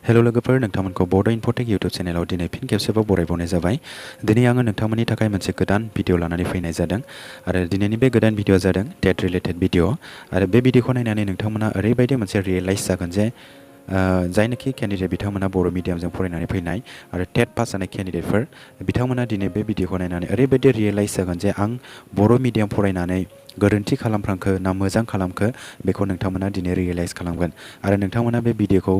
Hello लोगोफोर नोंथांमोनखौ बड' इनफटेक इउट्यूब चेनेलाव दिनै फिन खेबसेबाव बरायबावनाय जाबाय। दिनै आङो नोंथांमोननि थाखाय मोनसे गोदान भिडिअ लानानै फैनाय जादों आरो दिनैनि बे गोदान भिडिअ जादों टेट रिलेटेड भिडिअ आरो बे भिडिअखौ नायनानै नोंथांमोना ओरैबायदि मोनसे रियेलाइज जागोन जे जायनोखि केन्डिडेट बिथांमोना बर' मिडियामजों फरायनानै फैनाय आरो टेट पास जानाय केन्डिडेटफोर बिथांमोना दिनै बे भिडिअखौ नायनानै ओरैबायदि रियेलाइज जागोन जे आं बर' मिडियाम फरायनानै गोरोन्थि खालामफ्रांखो ना मोजां खालामखो बेखौ नोंथांमोना दिनै रियेलाइज खालामगोन आरो नोंथांमोना बे भिडिअखौ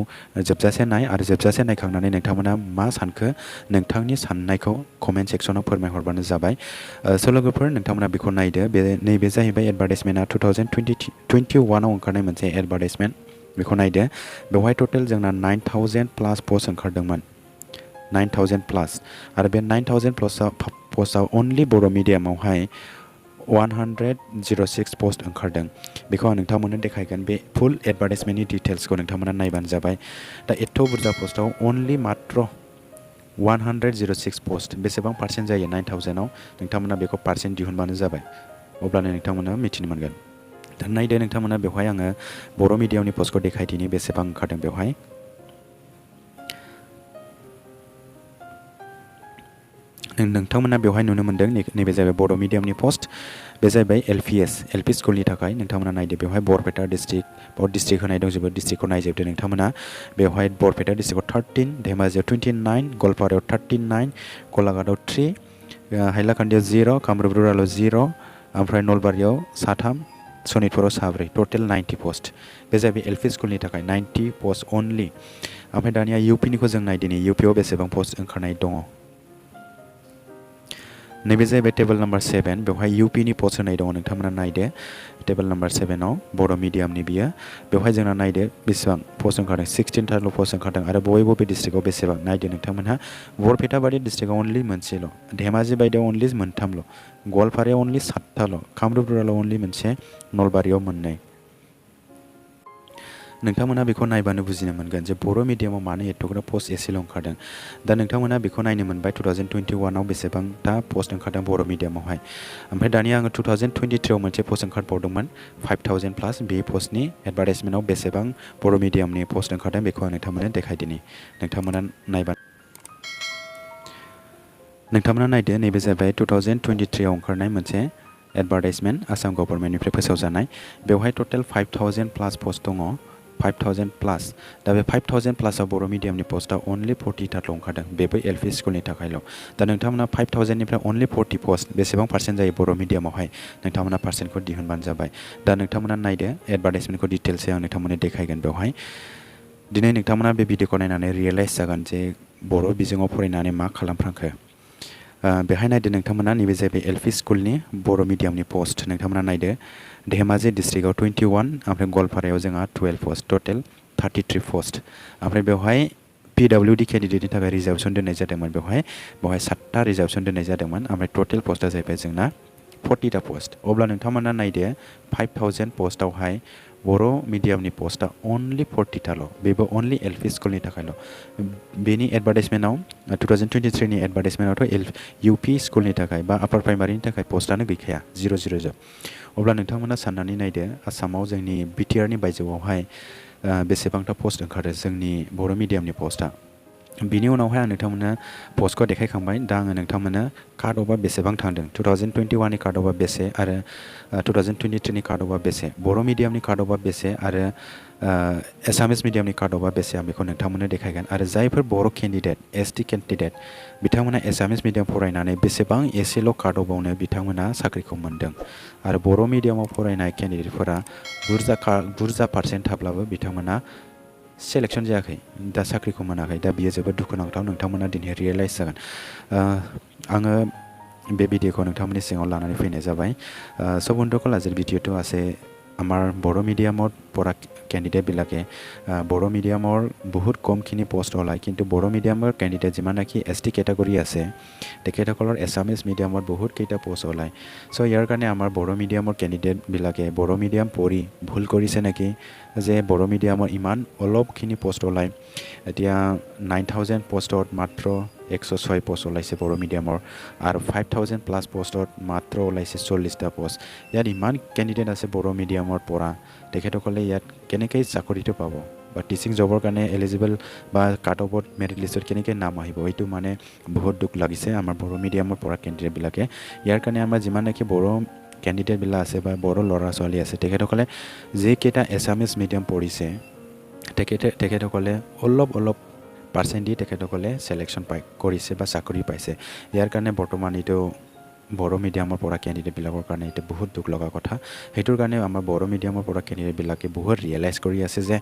जोबजासे नाय आरो जोबजासे नायखांनानै नोंथांमोना मा सानखो नोंथांनि साननायखौ कमेन्ट सेक्सनाव फोरमायहरबानो जाबाय। स' लोगोफोर नोंथांमोना बेखौ नायदो नैबे जाहैबाय एडभार्टाइजमेन्टआ 2021आव ओंखारनाय मोनसे एडभार्टाइजमेन्ट बेखौ नायदो। बेवहाय टटेल जोंना 9000 प्लास पस्ट ओंखारदोंमोन 9000 प्लास आरो बे 9000 पस्टआव अनलि बर' मिडियामावहाय 106 पस्ट ओंखारदों। बेखौ आं नोंथांमोननो देखायगोन। बे फुल एडभार्टाइजमेन्टनि डिटेल्सखौ नोंथांमोना नायबानो जाबाय। दा एथ' बुरजा पस्टआव अनलि मात्र 106 पस्ट बेसेबां पार्सेन्ट जायो 9000आव नोंथांमोना बेखौ पार्सेन्ट दिहुनबानो जाबाय अब्लानो नोंथांमोना मिथिनो मोनगोन। दा नायदो नोंथांमोना बेवहाय आङो बर' मिडियामनि पस्टखौ देखायदिनि बेसेबां ओंखारदों। बेवहाय नोंथांमोना बेवहाय नुनो मोनदों नैबे जाबाय बर' मिडियामनि पस्ट। बे जाहैबाय एलपि स्कुलनि थाखाय नोंथांमोना नायदो बेवहाय बरपेटा डिस्ट्रिक्ट डिस्ट्रिक्ट होनाय दंजोबो डिस्ट्रिक्टखौ नायजोबदो नोंथांमोना। बेवहाय बरपेटा डिस्ट्रिक्टआव 13, धेमाजियाव 29, गवालपारायाव 39, गलाघाटआव 3, हाइलाकान्दियाव 0, कामरुप रुरालाव 0, ओमफ्राय नलबारियाव 3, सनितपुराव 4, टटेल 90 पस्ट। बे जाहैबाय एलपि स्कुलनि थाखाय 90 पस्ट अनलि। ओमफ्राय दानिया इउपिनिखौ जों नायदिनि इउपिआव बेसेबां पस्ट ओंखारनाय दङ। नैबे जाहैबाय टेबल नाम्बार 7 बेवहाय इउपिनि पस्ट होनाय दङ नोंथांमोना नायदो। टेबल नाम्बार 7आव बर' मिडियामनि बियो बेवहाय जोंना नायदो बेसेबां पस्ट ओंखारदों 16थाल' पस्ट ओंखारदों आरो बबे डिस्ट्रिक्टआव बेसेबां नायदो नोंथांमोनहा। बरपेटा बायदि डिस्ट्रिक्टआव अनलि मोनसेल', धेमाजि बायदियाव अनलि मोनथामल', गवालपारायाव अनलि 7थाल', कामरुप रुरालाव अनलि मोनसे, नलबारियाव मोननै। नोंथांमोना बेखौ नायबानो बुजिनो मोनगोन जे बर' मिडियामाव मानो एथ'ग्राब पस्ट एसेल' ओंखारदों। दा नोंथांमोना बेखौ नायनो मोनबाय 2021आव बेसेबांथा पस्ट ओंखारदों बर' मिडियामावहाय। ओमफ्राय दानिया आङो 2023आव मोनसे पस्ट ओंखारबावदोंमोन 5000 प्लास। बे पस्टनि एडभार्टाइजमेन्टआव बेसेबां बर' मिडियामनि पस्ट ओंखारदों बेखौ आं नोंथांमोननो देखायदिनि। नोंथांमोना नायदो नैबे जाबाय 2023आव ओंखारनाय मोनसे एडभार्टाइजमेन्ट आसाम गभर्नमेन्टनिफ्राय फोसावजानाय। बेवहाय टटेल 5000 प्लास पस्ट दङ 5000 प्लास। दा बे 5000 प्लासआव बर' मिडियामनि पस्टआ अनलि 40थाल' ओंखारदों बेबो एलपि स्कुलनि थाखायल'। दा नोंथांमोना 5000निफ्राय अनलि 40 पस्ट बेसेबां पार्सेन्ट जायो बर' मिडियामावहाय नोंथांमोना पार्सेन्टखौ दिहुनबानो जाबाय। दा नोंथांमोना नायदो एडभार्टाइजमेन्टखौ डिटेल्सै आं नोंथांमोननो देखायगोन बेवहाय। दिनै नोंथांमोना बे भिडिअखौ नायनानै रियेलाइज जागोन जे बर' बिजोङाव फरायनानै मा खालामफ्रांखो। बेहाय नायदो नोंथांमोना नैबे जाहैबाय एलपि स्कुलनि बर' मिडियामनि पस्ट नोंथांमोना नायदो। धेमाजि डिस्ट्रिक्टआव 21 ओमफ्राय गवालपारायाव जोंहा 12 पस्ट टटेल 33 पस्ट। ओमफ्राय बेवहाय पिडब्लिउडि केन्डिडेटनि थाखाय रिजार्भेसन दोननाय जादोंमोन। बेवहाय 7था रिजार्भेसन दोननाय जादोंमोन ओमफ्राय टटेल पस्टआ जाहैबाय जोंना 40था पस्ट। अब्ला नोंथांमोना नायदो 5000 पस्टआवहाय बर' मिडियामनि पस्टआ अनलि 40थाल' बेबो अनलि एलपि स्कुलनि थाखायल'। बेनि एडभार्टाइजमेन्टआव 2023नि एडभार्टाइजमेन्टआवथ' इउपि स्कुलनि थाखाय बा आपार प्राइमारिनि थाखाय पस्टआनो गैखाया 0 जोब। अब्ला नोंथांमोना साननानै नायदो आसामाव जोंनि बिटिआरनि बायजोआवहाय बेसेबांथा पस्ट ओंखारो जोंनि बर' मिडियामनि पस्टआ। बिनि उनावहाय आं नोंथांमोननो पस्टखौ देखायखांबाय। दा आङो नोंथांमोननो काट अफआ बेसेबां थांदों 2021नि काट अफआ बेसे आरो 2023नि काट अफआ बेसे, बर' मिडियामनि काट अफआ बेसे आरो एसामिस मिडियामनि काट अफआ बेसे आं बेखौ नोंथांमोननो देखायगोन। आरो जायफोर बर' केन्डिडेट एसटि केन्डिडेट बिथांमोना एसामिस मिडियाम फरायनानै बेसेबां एसेल' काट अफआवनो बिथांमोना साख्रिखौ मोनदों आरो बर' मिडियामाव फरायनाय केन्डिडेटफोरा बुरजा पार्सेन्ट थाब्लाबो बिथांमोना सेलेक्सन जायाखै, दा साख्रिखौ मोनाखै। दा बियो जोबोद दुखुनांथाव। नोंथांमोना दिनै रियेलाइज जागोन। आङो बे भिडिअखौ नोंथांमोननि सिगाङाव लानानै फैनाय जाबाय। सो बন্ধুসকল আজিৰ ভিডিঅ'টো আছে আমাৰ বড়ো মিডিয়ামত পঢ়া কেণ্ডিডেটবিলাকে বড়ো মিডিয়ামৰ বহুত কমখিনি পোষ্ট ওলায়, কিন্তু বড়ো মিডিয়ামৰ কেণ্ডিডেট যিমানকি এছটি কেটেগৰী আছে তেখেতসকলৰ এছামিজ মিডিয়ামত বহুতকেইটা পোষ্ট ওলায়। চ' ইয়াৰ কাৰণে আমাৰ বড়ো মিডিয়ামৰ কেণ্ডিডেটবিলাকে বড়ো মিডিয়াম পঢ়ি ভুল কৰিছে নেকি যে বড়ো মিডিয়ামৰ ইমান অলপখিনি পোষ্ট ওলায়। এতিয়া 9000 পোষ্টত মাত্ৰ 106 পোষ্ট ওলাইছে বড়ো মিডিয়ামৰ আৰু 5000 প্লাছ পোষ্টত মাত্ৰ ওলাইছে 40টা পোষ্ট। ইয়াত ইমান কেণ্ডিডেট আছে বড়ো মিডিয়ামৰ পৰা তেখেতসকলে ইয়াত কেনেকৈ চাকৰিটো পাব। বা টিচিং জবৰ কাৰণে এলিজিবল বা কাট অফত মেৰিট লিষ্টত কেনেকৈ নাম আহিব এইটো মানে বহুত দুখ লাগিছে আমাৰ বড়ো মিডিয়ামৰ পৰা কেণ্ডিডেটবিলাকে ইয়াৰ কাৰণে আমাৰ যিমানকি বড়ো কেণ্ডিডেটবিলাক আছে বা বড়ো ল'ৰা ছোৱালী আছে তেখেতসকলে যিকেইটা এছামিছ মিডিয়াম পঢ়িছে তেখেতসকলে অলপ পাৰ্চেণ্ট দি তেখেতসকলে চিলেকশ্যন কৰিছে বা চাকৰি পাইছে ইয়াৰ কাৰণে বৰ্তমান এইটো বড়ো মিডিয়ামৰ পৰা কেণ্ডিডেটবিলাকৰ কাৰণে এইটো বহুত দুখ লগা কথা সেইটোৰ কাৰণে আমাৰ বড়ো মিডিয়ামৰ পৰা কেণ্ডিডেটবিলাকে বহুত ৰিয়েলাইজ কৰি আছে যে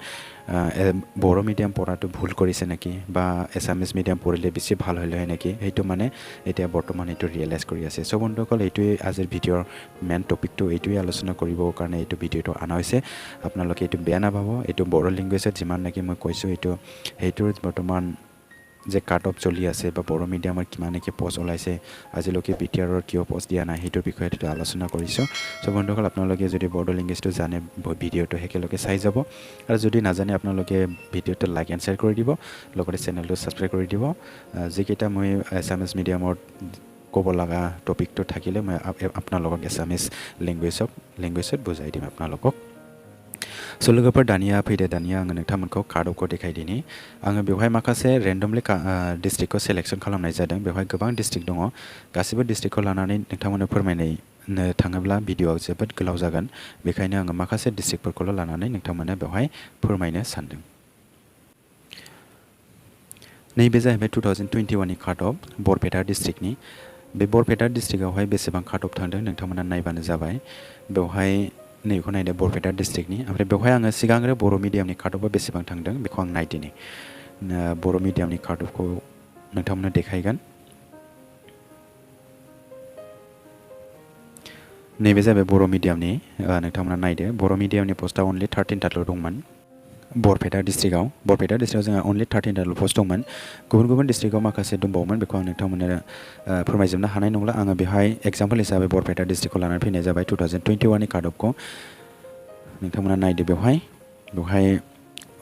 বড়ো মিডিয়াম পঢ়াটো ভুল কৰিছে নেকি বা এছামিছ মিডিয়াম পঢ়িলে বেছি ভাল হ'লে হয় নেকি সেইটো মানে এতিয়া বৰ্তমান এইটো ৰিয়েলাইজ কৰি আছে চ' বন্ধুসকল এইটোৱে আজিৰ ভিডিঅ'ৰ মেইন টপিকটো এইটোৱে আলোচনা কৰিবৰ কাৰণে এইটো ভিডিঅ'টো অনা হৈছে আপোনালোকে এইটো বেয়া নাপাব এইটো বড়ো লেংগুৱেজত যিমান নেকি মই কৈছোঁ সেইটোৰ বৰ্তমান যে কাট অফ চলি আছে বা বড়ো মিডিয়ামৰ কিমান নেকি পোষ্ট ওলাইছে আজিলৈকে বিটিআৰৰ কিয় পোষ্ট দিয়া নাই সেইটোৰ বিষয়ে এইটো আলোচনা কৰিছোঁ চ' বন্ধুসকল আপোনালোকে যদি বড়ো লেংগুৱেজটো জানে ভিডিঅ'টো একেলগে চাই যাব আৰু যদি নাজানে আপোনালোকে ভিডিঅ'টো লাইক এণ্ড শ্বেয়াৰ কৰি দিব লগতে চেনেলটো ছাবস্ক্ৰাইব কৰি দিব যিকেইটা মই এছামিছ মিডিয়ামত ক'ব লগা টপিকটো থাকিলে মই আপোনালোকক এছামিছ লেংগুৱেজত বুজাই দিম আপোনালোকক स' लोगोफोर दानिया फैदो दानिया आङो नोंथांमोनखौ कार्ड अफखौ देखायदिनि आङो बेवहाय माखासे रेन्डमलि डिस्ट्रिक्टखौ सेलेक्सन खालामनाय जादों बेवहाय गोबां डिस्ट्रिक्ट दङ गासिबो डिस्ट्रिक्टखौ लानानै नोंथांमोननो फोरमायनो थाङोब्ला भिडिअ'आ जोबोद गोलाव जागोन बेखायनो आङो माखासे डिस्ट्रिक्टफोरखौल' लानानै नोंथांमोननो बेवहाय फोरमायनो सानदों नैबे जाहैबाय 2021 नि कार्ड अफ बरपेटा डिस्ट्रिक्टनि बे बरपेटा डिस्ट्रिक्टआवहाय बेसेबां कार्ड अफ थांदों नोंथांमोना नायबानो जाबाय बेवहाय नैखौ नायदो बरपेटा डिस्ट्रिक्टनि ओमफ्राय बेवहाय आङो सिगांग्रो बर' मिडियामनि कार्ड अफआ बेसेबां थांदों बेखौ आं नायदिनि बर' मिडियामनि कार्ड अफखौ नोंथांमोननो देखायगोन नैबे जाबाय बर' मिडियामनि नोंथांमोना नायदो बर' मिडियामनि पस्टआ अनलि 13टाल' दंमोन बरपेटा डिस्ट्रिक्टआव जोंहा अनलि 13टाल' पस्ट दंमोन गुबुन डिस्ट्रिक्टआव माखासे दंबावोमोन बेखौ आं नोंथांमोननो फोरमायजोबनो हानाय नंला आङो बेवहाय एग्जाम्पल हिसाबै बरपेटा डिस्ट्रिक्टखौ लानानै फैनाय जाबाय 2021 नि कार्ड अफखौ नोंथांमोना नायदो बेवहाय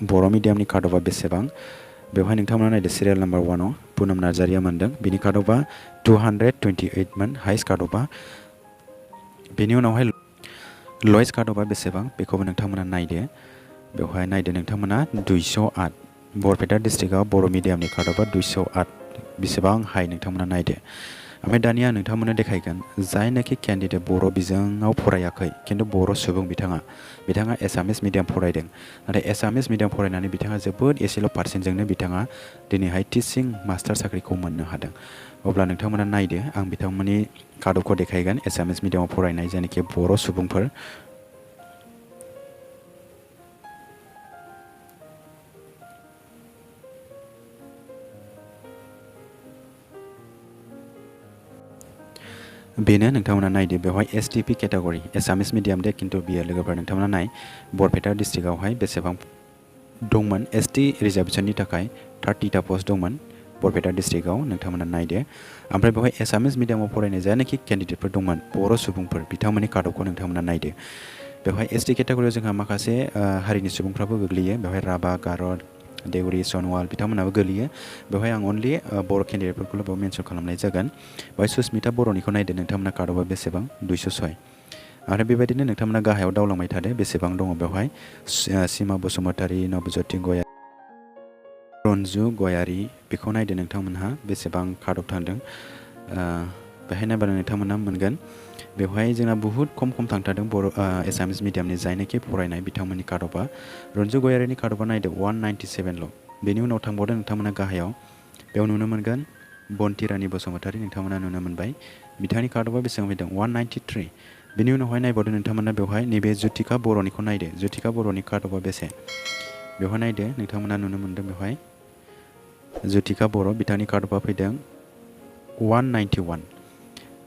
बर' मिडियामनि कार्ड अफआ बेसेबां बेवहाय नोंथांमोना नायदो सिरियाल नाम्बार 1आव पुनम नार्जारिया मोनदों बिनि कार्ड अफआ 228 मोन हाइस्ट कार्ड अफआ बेनि उनावहाय लयेस्ट कार्ड अफआ बेसेबां बेखौबो नोंथांमोना नायदो बेवहाय नायदो नोंथांमोना 208 बरपेटा डिस्ट्रिक्टआव बर' मिडियामनि कार्ड अफआ 208 बेसेबां हाइ नोंथांमोना नायदो ओमफ्राय दानिया नोंथांमोननो देखायगोन जायनाखि केन्डिडेट बर' बिजोङाव फरायाखै खिन्थु बर' सुबुं बिथाङा एसामिस मिडियाम फरायदों नाथाय एसामिस मिडियाम फरायनानै बिथाङा जोबोद एसेल' पार्सेन्टजोंनो बिथाङा दिनैहाय टिचिं मास्टार साख्रिखौ मोननो हादों अब्ला नोंथांमोना नायदो आं बिथांमोननि कार्ड अफखौ देखायगोन एसामिस मिडियामाव फरायनाय जायनाखि बर' सुबुंफोर बेनो नोंथांमोना नायदो बेवहाय एसटिपि केटेगरि एसामिस मिडियाम दे खिन्थु बियो लोगोफोर नोंथांमोना नाय बरपेटा डिस्ट्रिक्टआवहाय बेसेबां दंमोन एसटि रिजार्भेसननि थाखाय 30टा पस्ट दंमोन बरपेटा डिस्ट्रिक्टआव नोंथांमोना नायदो ओमफ्राय बेवहाय एसामिस मिडियामाव फरायनाय जायनाखि केन्डिडेटफोर दंमोन बर' सुबुंफोर बिथांमोननि कार्ड अफखौ नोंथांमोना नायदो बेवहाय एसटि केटेगरियाव जोंहा माखासे हारिनि सुबुंफ्राबो गोग्लैयो बेवहाय राभा गार' देउरि सनवाल बिथांमोनाबो गोलैयो बेवहाय आं अनलि बर' केन्डिडेटफोरखौल' बेयाव मेनसन खालामनाय जागोन बेवहाय सुस्मिता बर'निखौ नायदो नोंथांमोना कार्ड अफआ बेसेबां 206 आरो बेबायदिनो नोंथांमोना गाहायाव दावलांबाय थादो बेसेबां दङ बेवहाय सिमा बसुमतारी नबज्योति गयारी रन्जु गयारी बेखौ नायदो नोंथांमोनहा बेसेबां कार्ड अफ थांदों बेहाय नायबानो नोंथांमोनहा मोनगोन बेवहाय जोंना बुहुत खम थांथारदों बर' एसामिस मिडियामनि जायनाखि फरायनाय बिथांमोननि कार्ड अफआ रन्जु गयारिनि कार्ड अफआ नायदो 197ल' बेनि उनाव थांबावदों नोंथांमोना गाहायाव बेयाव नुनो मोनगोन बन्ति रानी बसुमतारी नोंथांमोना नुनो मोनबाय बिथांनि कार्ड अफआ बेसेबां फैदों 193 बेनि उनावहाय नायबावदो नोंथांमोना बेवहाय नैबे जुतिका बर'निखौ नायदो जुतिका बर'नि कार्ड अफआ बेसे बेवहाय नायदो नोंथांमोना नुनो मोनदों बेवहाय जुतिका बर' बिथांनि कार्ड अफआ फैदों 191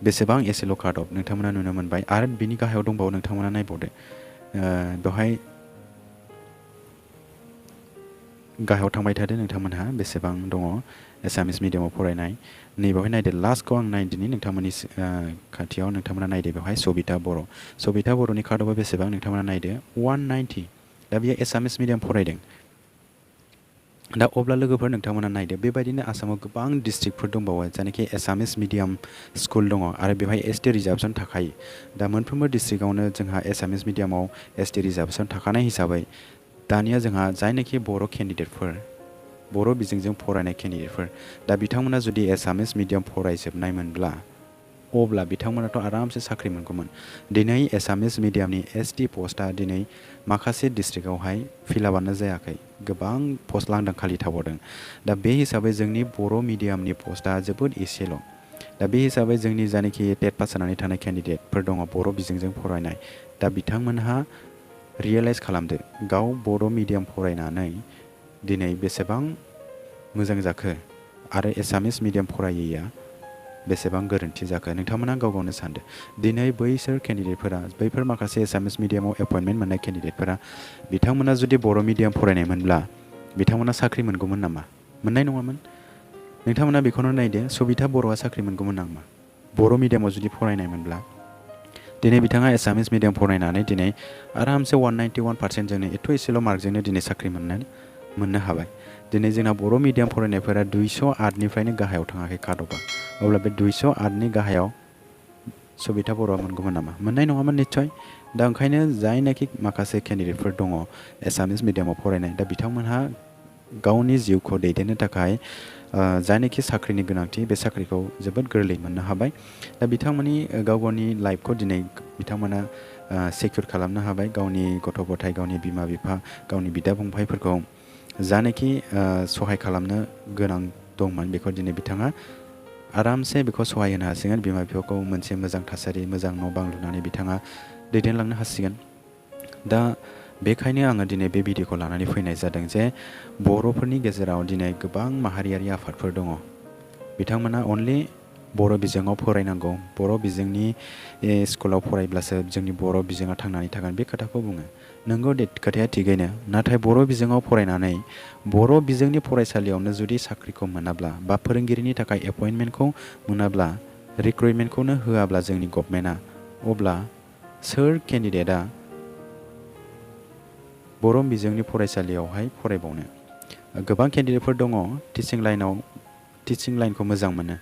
बेसेबां एसेल' कार्ड अफ नोंथांमोना नुनो मोनबाय आरो बिनि गाहायाव दंबावो नोंथांमोना नायबावदो बेवहाय गाहायाव थांबाय थादो नोंथांमोनहा बेसेबां दङ एसामिस मिडियामाव फरायनाय नैबावहाय नायदो लास्टखौ आं नायदिनि नोंथांमोननि खाथियाव नोंथांमोना नायदो बेवहाय सबिता बर'नि कार्ड अफआ बेसेबां नोंथांमोना नायदो 190 दा बियो एसामिस मिडियाम फरायदों दा अब्ला लोगोफोर नोंथांमोना नायदो बेबायदिनो आसामाव गोबां डिस्ट्रिक्टफोर दंबावो जायनाखि एसामिस मिडियाम स्कुल दङ आरो बेवहाय एसटि रिजार्भेसन थाखायो दा मोनफ्रोमबो डिस्ट्रिक्टआवनो जोंहा एसामिस मिडियामाव एसटि रिजार्भेसन थाखानाय हिसाबै दानिया जोंहा जायनाखि बर' केन्डिडेटफोर बर' बिजोंजों फरायनाय केन्डिडेटफोर दा बिथांमोना जुदि एसामिस मिडियाम फरायजोबनायमोनब्ला अब्ला बिथांमोनाथ' आरामसे साख्रि मोनगौमोन। दिनै एसामिस मिडियामनि एसटि पस्टआ दिनै माखासे डिस्ट्रिक्टआवहाय फिलाबानो जायाखै, गोबां पस्ट लांदां खालि थाबावदों। दा बे हिसाबै जोंनि बर' मिडियामनि पस्टआ जोबोद एसेल'। दा बे हिसाबै जोंनि जायनाखि टेट पास जानानै थानाय केन्डिडेटफोर दङ बर' बिजोंजों फरायनाय, दा बिथांमोनहा रियेलाइज खालामदो गाव बर' मिडियाम फरायनानै दिनै बेसेबां मोजां जाखो आरो एसामिस मिडियाम फरायैया बेसेबां गोरोन्थि जाखो। नोंथांमोना गाव गावनो सानदो। दिनै बैसोर केन्डिडेटफोरा, बैफोर माखासे एसामिस मिडियामाव एपइन्टमेन्ट मोननाय केन्डिडेटफोरा बिथांमोना जुदि बर' मिडियाम फरायनायमोनब्ला बिथांमोना साख्रि मोनगौमोन नामा? मोननाय नङामोन। नोंथांमोना बेखौनो नायदो, सबिता बर'आ साख्रि मोनगौमोन नामा बर' मिडियामाव जुदि फरायनायमोनब्ला? दिनै बिथाङा एसामिस मिडियाम फरायनानै दिनै आरामसे 191% जोंनो एथ' एसेल' मार्कजोंनो दिनै साख्रि मोननो हाबाय। दिनै जोंना बर' मिडियाम फरायनायफोरा 208निफ्रायनो गाहायाव थाङाखै काटअफआ। अब्ला बे 208नि गाहायाव सबिता बर'आ मोनगौमोन नामा? मोननाय नङामोन निस्सय। दा ओंखायनो जायनाखि माखासे केन्डिडेटफोर दङ एसामिस मिडियामाव फरायनाय, दा बिथांमोनहा गावनि जिउखौ दैदेननो थाखाय जायनाखि साख्रिनि गोनांथि बे साख्रिखौ जोबोद गोरलै मोननो हाबाय। दा बिथांमोननि गाव गावनि लाइफखौ दिनै बिथांमोना सिकिउर खालामनो हाबाय। गावनि गथ' गथाय, गावनि बिमा बिफा, गावनि बिदा फंबायफोरखौ जानाखि सहाय खालामनो गोनां दंमोन बेखौ दिनै बिथाङा आरामसे बेखौ सहाय होनो हासिगोन। बिमा बिफाखौ मोनसे मोजां थासारि, मोजां न' बां लुनानै बिथाङा दैदेनलांनो हासिगोन। दा बेखायनो आङो दिनै बे भिडिअखौ लानानै फैनाय जादों जे बर'फोरनि गेजेराव दिनै गोबां माहारियारि आफादफोर दङ। बिथांमोना अनलि बर' बिजोङाव फरायनांगौ, बर' बिजोंनि स्कुलाव फरायब्लासो जोंनि बर' बिजोङा थांनानै थागोन, बे खोथाखौ बुङो। नोंगौ, खोथाया थिगैनो। नाथाय बर' बिजोङाव फरायनानै बर' बिजोंनि फरायसालियावनो जुदि साख्रिखौ मोनाब्ला बा फोरोंगिरिनि थाखाय एपइन्टमेन्टखौ मोनाब्ला, रिक्रुइटमेन्टखौनो होआब्ला जोंनि गभर्नमेन्टआ, अब्ला सोर केन्डिडेटआ बर' बिजोंनि फरायसालियावहाय फरायबावनो? गोबां केन्डिडेटफोर दङ टिचिं लाइनखौ मोजां मोनो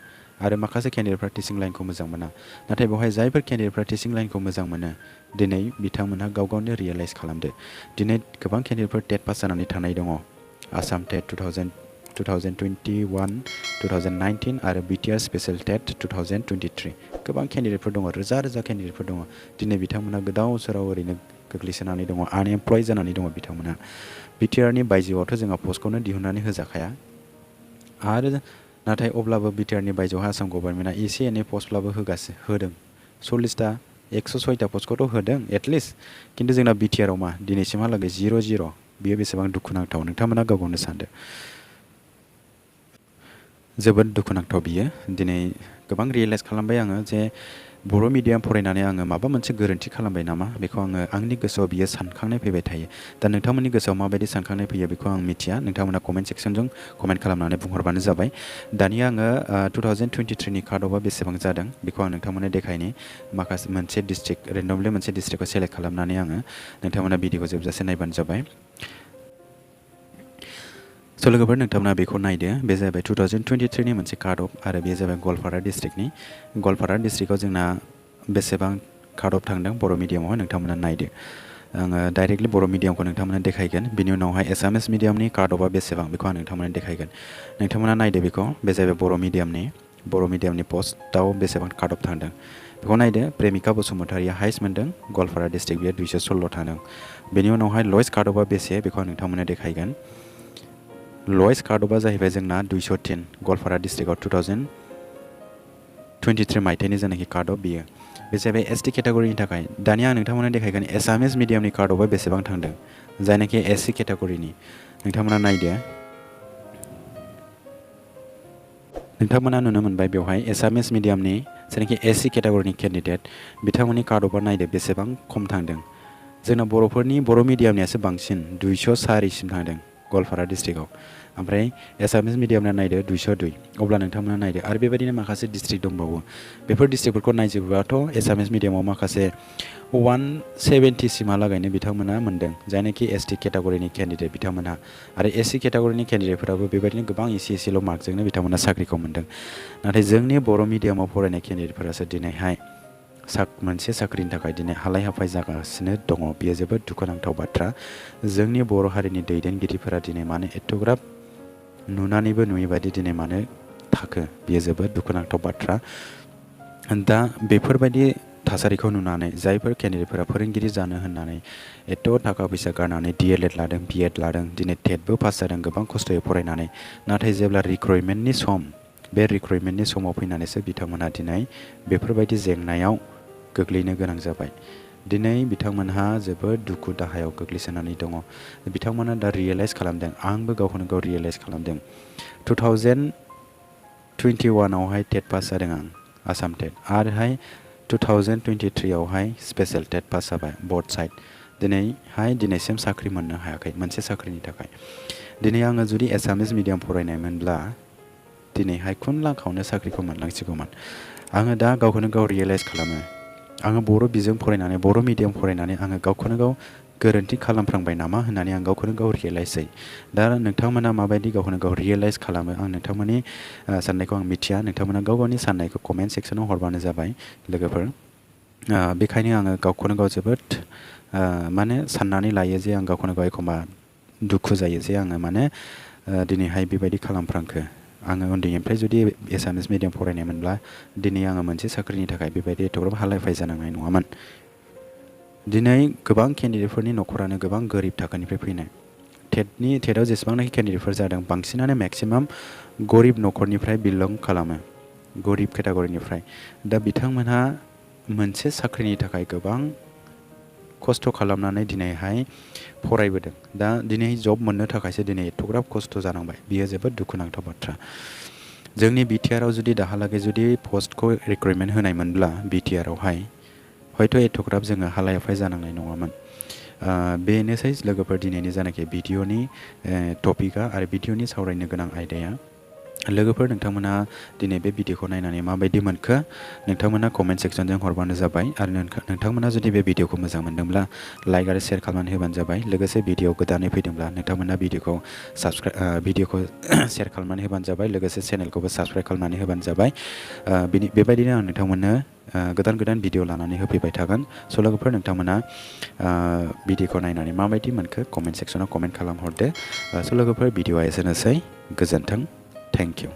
आरो माखासे केन्डिडेटफ्रा टिचिं लाइनखौ मोजां मोना। नाथाय बेवहाय जायफोर केन्डिडेटफ्रा टिचिं लाइनखौ मोजां मोनो, दिनै बिथांमोनहा गाव गावनो रियेलाइज खालामदो। दिनै गोबां केन्डिडेटफोर टेट पास जानानै थानाय दङ। आसाम टेट 2021, 2019 आरो बिटिआर स्पेशेल टेट 2023। गोबां केन्डिडेटफोर दङ, रोजा रोजा केन्डिडेटफोर दङ। दिनै बिथांमोना गोदाव सोराव ओरैनो गोग्लैसोनानै दङ, आनएमप्लय जानानै दङ बिथांमोना। बिटिआरनि बायजोआवथ' जोंहा पस्टखौनो दिहुननानै होजाखाया। आरो नाथाय अब्लाबो बिटिआरनि बायजोआवहाय आसाम गभर्नमेन्टआ एसे एनै पस्टब्लाबो होदों। 40टा 106टा पस्टखौथ' होदों एटलिस्ट। खिन्थु जोंना बिटिआराव मा दिनैसिमहालागै 0-0। बियो बेसेबां दुखुनांथाव, नोंथांमोना गाव गावनो सानदो। जोबोद दुखुनांथाव बियो। दिनै गोबां रियेलाइज खालामबाय आङो जे बर' मिडियाम फरायनानै आङो माबा मोनसे गोरोन्थि खालामबाय नामा, बेखौ आंनि गोसोआव बियो सानखांनाय फैबाय थायो। दा नोंथांमोननि गोसोआव माबायदि सानखांनाय फैयो बेखौ आं मिथिया। नोंथांमोना कमेन्ट सेक्सनजों कमेन्ट खालामनानै बुंहरबानो जाबाय। दानिया आङो 2023नि काटअफआ बेसेबां जादों बेखौ आं नोंथांमोननो देखायनि। माखासे मोनसे डिस्ट्रिक्ट, रेन्डमलि मोनसे डिस्ट्रिक्टखौ सेलेक्ट खालामनानै आङो नोंथांमोना भिडिअखौ जोबजासे नायबानो जाबाय। स' लोगोफोर, नोंथांमोना बेखौ नायदो। बे जाहैबाय 2023नि मोनसे काटअफ आरो बे जाबाय गवालपारा डिस्ट्रिक्टनि। गवालपारा डिस्ट्रिक्टआव जोंना बेसेबां काटअफ थांदों बर' मिडियामावहाय नोंथांमोना नायदो। आङो डाइरेक्टलि बर' मिडियामखौ नोंथांमोना देखायगोन। बिनि उनावहाय एसामिस मिडियामनि काटअफआ बेसेबां बेखौ आं नोंथांमोना देखायगोन। नोंथांमोना नायदो बेखौ। बे जाहैबाय बर' मिडियामनि पस्टआव बेसेबां काटअफ थांदों बेखौ नायदो। प्रेमिका बसुमतारिया हाइस्ट मोनदों, गवालपारा डिस्ट्रिक्ट, बेयो 216 थांदों। बेनि उनावहाय लयेस्ट काटअफआ बेसे बेखौ आं नोंथांमोना देखायगोन। लयेस्ट काटअफआ जाहैबाय जोंना 203, गवालपारा डिस्ट्रिक्टआव 2023 मायथाइनि जायनाखि काटअफ बियो। बे जाहैबाय एसटि केटेगरिनि थाखाय। दानिया आं नोंथांमोना देखायगोन एसामिस मिडियामनि काटअफआ बेसेबां थांदों, जायनाखि एससि केटेगरिनि। नोंथांमोना नायदो। नोंथांमोना नुनो मोनबाय बेवहाय एसामिस मिडियामनि जायनाखि एससि केटेगरिनि केन्डिडेट, बिथांमोननि काटअफआ नायदो बेसेबां खम थांदों। जोंना बर' मिडियामनियासो बांसिन, 204सिम थांदों गवालपारा डिस्ट्रिक्टआव। ओमफ्राय एसामिस मिडियामना नायदो 202। अब्ला नोंथांमोना नायदो। आरो बेबायदिनो माखासे डिस्ट्रिक्ट दंबावो। बेफोर डिस्ट्रिक्टफोरखौ नायजोबोबाथ' एसामिस मिडियामाव माखासे 170सिमहालागैनो बिथांमोना मोनदों, जायनाखि एसटि केटेगरिनि केन्डिडेट बिथांमोनहा। आरो एससि केटेगरिनि केन्डिडेटफोराबो बेबायदिनो गोबां एसेल' मार्कजोंनो बिथांमोना साख्रिखौ मोनदों। नाथाय जोंनि बर' मिडियामाव फरायनाय केन्डिडेटफोरासो दिनैहाय मोनसे साख्रिनि थाखाय दिनै हालाय हाफाय जागासिनो दङ बेयो जोबोद दुखुनांथाव बाथ्रा। जोंनि बर' हारिनि दैदेनगिरिफोरा दिनै मानो एथ'ग्राब नुनानैबो नुयै बायदि दिनै मानो थाखो बेयो जोबोद दुखुनांथाव बाथ्रा। दा बेफोरबायदि थासारिखौ नुनानै जायफोर केन्डिडेटफोरा फोरोंगिरि जानो होननानै एथ' थाखा फैसा गारनानै DLED लादों BEd लादों दिनै टेटबो पास जादों गोबां खस्थ'यै फरायनानै, नाथाय जेब्ला रिक्रुइटमेन्टनि सम बे रिक्रुइटमेन्टनि समाव फैनानैसो बिथांमोनहा दिनै बेफोरबायदि जेंनायाव गोग्लैनो गोनां जाबाय। दिनै बिथांमोनहा जोबोद दुखु दाहायाव गोग्लैसोनानै दङ। बिथांमोना दा रियेलाइज खालामदों, आंबो गावखौनो गाव रियेलाइज खालामदों। 2021 आवहाय टेट पास जादों आं आसाम टेट, आरोहाय 2023 आवहाय स्पेशल टेट पास जाबाय बर्ड साइड। दिनैसिम साख्रि मोननो हायाखै मोनसे साख्रिनि थाखाय। दिनै आङो जुदि एसामिस मिडियाम फरायनायमोनब्ला दिनैहाय खुन लाखावनो साख्रिखौ मोनलांसिगौमोन। आङो दा गावखौनो गाव रियेलाइज खालामो, आङो बर' बिजों फरायनानै बर' मिडियाम फरायनानै आङो गावखौनो गाव गोरोन्थि खालामफ्रांबाय नामा होननानै आं गावखौनो गाव रियेलाइज जायो। दा नोंथांमोना माबायदि गावखौनो गाव रियेलाइज खालामो आं नोंथांमोननि साननायखौ आं मिथिया। नोंथांमोना गाव गावनि साननायखौ कमेन्ट सेक्सनाव हरबानो जाबाय लोगोफोर। बेखायनो आङो गावखौनो गाव जोबोद माने साननानै लायो जे आं गावखौनो गाव एखम्बा दुखु जायो जे आङो माने दिनैहाय बेबायदि खालामफ्रांखो। आङो उन्दैनिफ्राय जुदि एसामिस मिडियाम फरायनायमोनब्ला दिनै आङो मोनसे साख्रिनि थाखाय बेबायदि एथ'ग्राब हालाय हाफाय जानांनाय नङामोन। दिनै गोबां केन्डिडेटफोरनि न'खरानो गोबां गोरिब थाखोनिफ्राय फैनाय। टेटआव जेसेबांनाखि केन्डिडेटफोर जादों बांसिनानो मेक्सिमाम गरिब न'खरनिफ्राय बिलं खालामो, गरिब केटागरिनिफ्राय। दा बिथांमोनहा मोनसे साख्रिनि थाखाय गोबां खस्थ' खालामनानै दिनैहाय फरायबोदों। दा दिनै जब मोननो थाखायसो दिनै एथ'ग्राब खस्थ' जानांबाय, बियो जोबोद दुखुनांथाव बाथ्रा। जोंनि बिटिआरआव जुदि दाहालागै जुदि पस्टखौ रिक्रुइटमेन्ट होनायमोनब्ला बिटिआरआवहाय हयथ' एथ'ग्राब जोङो हालाय हाफाय जानांनाय नङामोन। बेनोसै लोगोफोर दिनैनि जानाखि भिडिअनि टपिकआ आरो भिडिअनि सावरायनो गोनां आयदाया। लोगोफोर नोंथांमोना दिनै बे भिडिअखौ नायनानै माबायदि मोनखो नोंथांमोना कमेन्ट सेक्सनजों हरबानो जाबाय। आरो नोंथांमोना जुदि बे भिडिअखौ मोजां मोनदोंब्ला लाइक आरो शेयार खालामनानै होबानो जाबाय। लोगोसे भिडिअ गोदानै फैदोंब्ला नोंथांमोना भिडिअखौ शेयार खालामनानै होबानो जाबाय। लोगोसे चेनेलखौबो साबस्क्राइब खालामनानै होबानो जाबाय। बेबायदिनो आं नोंथांमोननो गोदान गोदान भिडिअ लानानै होफैबाय थागोन। स' लोगोफोर नोंथांमोना भिडिअखौ नायनानै माबायदि मोनखो कमेन्ट सेक्सनाव कमेन्ट खालामहरदो। स' लोगोफोर भिडिअआ एसेनोसै, गोजोन्थों, थेंक इउ।